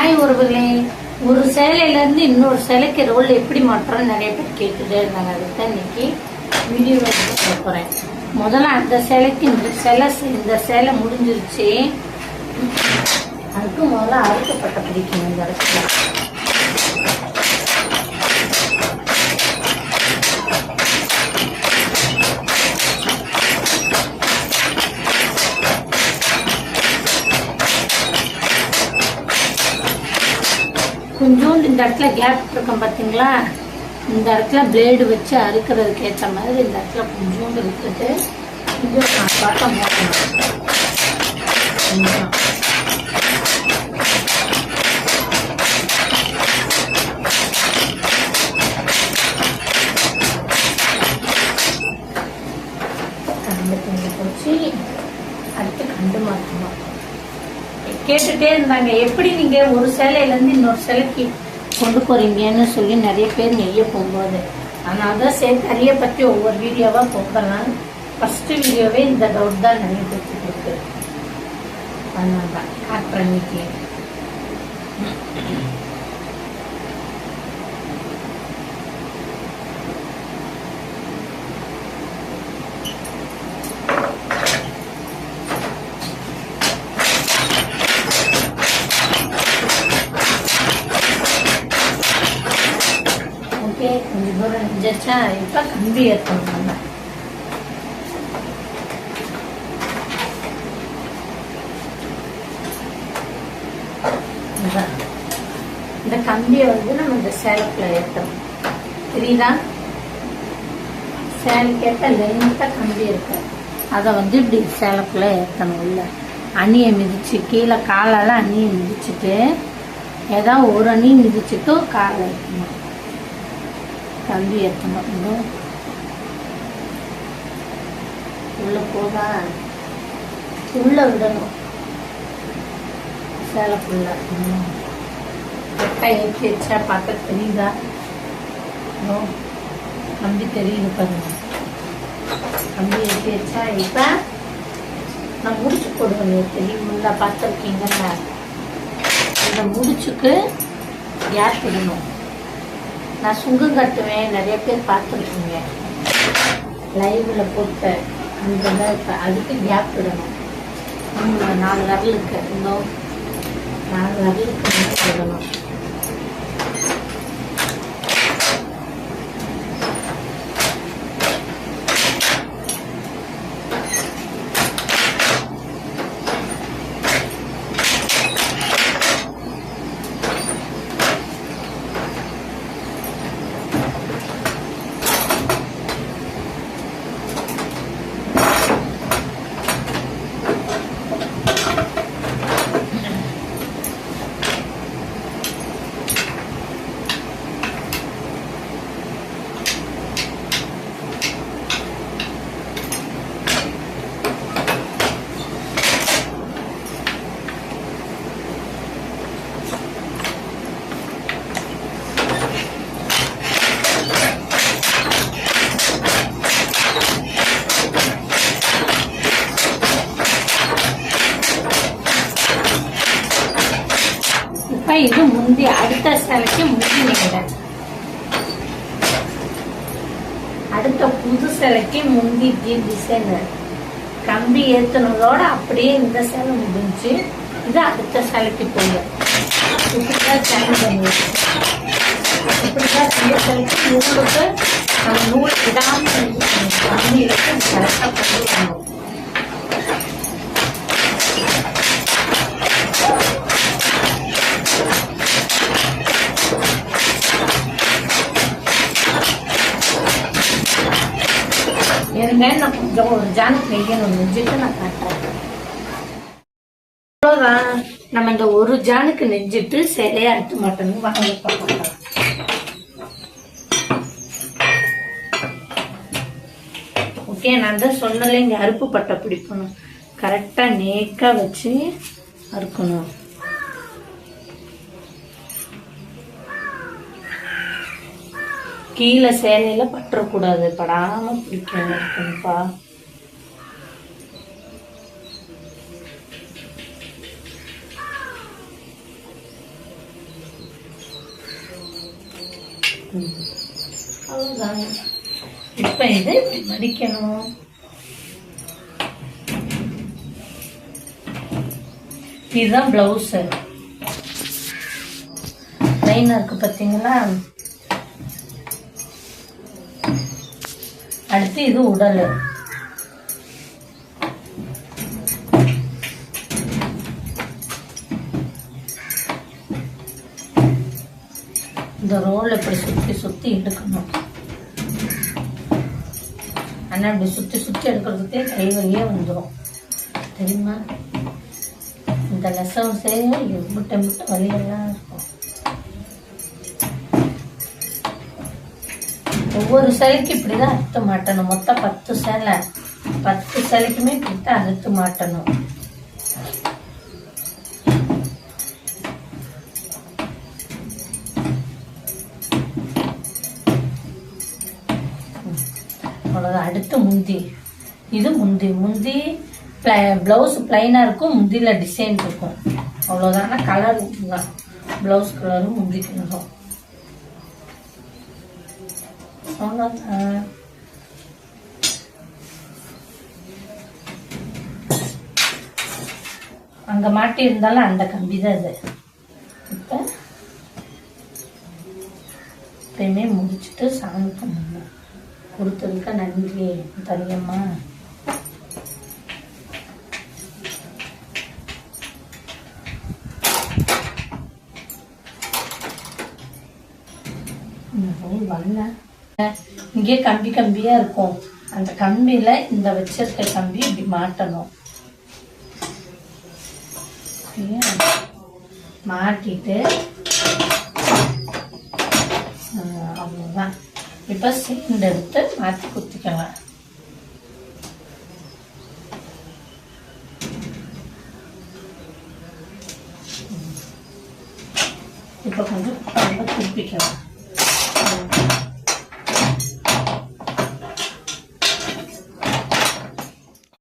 Hi உறவுகளே, ஒரு சேலையிலேருந்து இன்னொரு சேலைக்கு ரோல் எப்படி மாற்றோம் நிறைய பேர் கேட்டுட்டே இருந்தாங்க. அதுதான் இன்னைக்கு வீடியோ சொல்ல போகிறேன். முதல்ல அந்த சேலைக்கு இந்த சேலை முடிஞ்சிருச்சு. அதுக்கு முதல்ல அறுக்கப்பட்ட பிடிக்கணும். இந்த இடத்துல கொஞ்சோண்டு இந்த இடத்துல கேப் இருக்கும் பார்த்தீங்களா, இந்த இடத்துல பிளேடு வச்சு அறுக்கிறதுக்கு ஏற்ற மாதிரி இந்த இடத்துல கொஞ்சோண்டு விட்டுட்டு கொஞ்சம் பக்கம் போடணும். கண்டு கொஞ்சம் போச்சு. அடுத்து கண்டு மாற்றணும். கேட்டுட்டே இருந்தாங்க, எப்படி நீங்க ஒரு சேலையிலேருந்து இன்னொரு சேலைக்கு கொண்டு போறீங்கன்னு சொல்லி நிறைய பேர் நெய்ய போகும்போது. அதனால தான் சரி நிறைய பற்றி ஒவ்வொரு வீடியோவா போகலாம். ஃபர்ஸ்ட் வீடியோவே இந்த டவுட் தான் நிறைய பேருக்கு இருக்கு. அதனால தான் காட்டுறேன் இன்னைக்கு. கொஞ்சம் தூரம் நெஞ்சாச்சா, இப்ப கம்பி ஏற்றணும். இந்த கம்பியை நம்ம இந்த சேலக்குள்ள ஏற்றணும். தெரியுதா? சேலைக்கேற்ற லென்த்தா கம்பி இருக்கு. அதை இப்படி சேலக்குள்ள ஏற்றணும். உள்ள அணியை மிதிச்சு கீழே காலால அணியை மிதிச்சுட்டு ஏதாவது ஒரு அணி மிதிச்சுட்டு காலை ஏற்றணும். கம்பி ஏற்றணும். உள்ள போதா உள்ள விடணும். சேலைக்குள்ள கரெக்டா ஏற்றி வச்சா பார்க்க தெரியுதா? கம்பி தெரியுது பாருங்க. கம்பி ஏற்றி வச்சா இப்ப நான் முடிச்சு போடுவேன். தெரியுமில்ல, பார்த்துருக்கீங்கல்ல. இந்த முடிச்சுக்கு கேப் விடணும். நான் சுங்கம் கட்டுவேன், நிறைய பேர் பார்த்துருக்கீங்க லைவ்ல போட்டு. அந்த அதுக்கு கேப் விடணும். 4 விரலுக்கு இன்னும் 4 விரலுக்கு விடணும். இது முந்தி அடுத்த சேலைக்கு முந்தி நேரம், அடுத்த புது சேலைக்கு முந்தி டிசைன் கம்பி ஏத்தனதோட அப்படியே இந்த சேலை முடிஞ்சு. இது அடுத்த சேலைக்கு போய் இப்படிதான் சேலை பண்ணிடுச்சு. இப்படிதான் இந்த சேலைக்கு நூலுக்கு நம்ம நூல் விடாம கம்பி இருக்கு கரெக்டா கொண்டு வரணும். நான் கொஞ்சம் ஒரு ஜானுக்கு நெய்யணும். நெஞ்சிட்டு நான் காட்டுறேன். அவ்வளோதான். நம்ம இந்த ஒரு ஜானுக்கு நெஞ்சிட்டு சேலையை அறுத்து மாட்டணும். வாங்க பார்க்கலாம். ஓகே, நான் தான் சொன்னல இங்க அறுப்பு பட்டை பிடிக்கணும். கரெக்டா நேக்கா வச்சு அறுக்கணும். கீழே சேலையில பற்றக்கூடாது, படாம பிடிக்கணும்ப்பா. அவ்வளோதாங்க. இப்போ இது இப்படி மடிக்கணும். இதுதான் பிளவுஸு. லைனாக இருக்கு பார்த்தீங்களா? அடுத்து இது உடல். இந்த ரோல் இப்படி சுற்றி சுற்றி எடுக்கணும். ஆனால் இப்படி சுற்றி சுற்றி எடுக்கிறதுக்கே கை வழியே வந்துடும் தெரியுமா? இந்த நெசவு செய்ய முட்டை முட்டை வழியெல்லாம் இருக்கும். ஒவ்வொரு சேலைக்கு இப்படிதான் அறுத்து மாட்டணும். மொத்தம் 10 சேலை, 10 சேலைக்குமே இப்படித்தான் அறுத்து மாட்டணும். அவ்வளோதான். அடுத்து முந்தி. இது முந்தி. முந்தி பிளவுஸ் பிளைனாக இருக்கும், முந்தியில் டிசைன் இருக்கும். அவ்வளோதான். ஆனால் கலர் தான், பிளவுஸ் கலரும் முந்தி கலரும். அவ்வளோதான். அங்கே மாட்டி இருந்தாலும் அந்த கம்பி தான் இது. இப்போ எப்பயுமே முடிச்சுட்டு சாமி பண்ணணும். கொடுத்ததுக்கு நன்றி தரியம்மா. வரல. இங்கே கம்பி கம்பியா இருக்கும். அந்த கம்பியில இந்த வச்சிருக்க கம்பி இப்படி மாட்டணும். மாட்டிட்டு அவ்வளவுதான். இப்ப சேர்ந்து எடுத்து மாற்றி குத்திக்கலாம். இப்ப கொஞ்சம் திருப்பிக்கலாம்.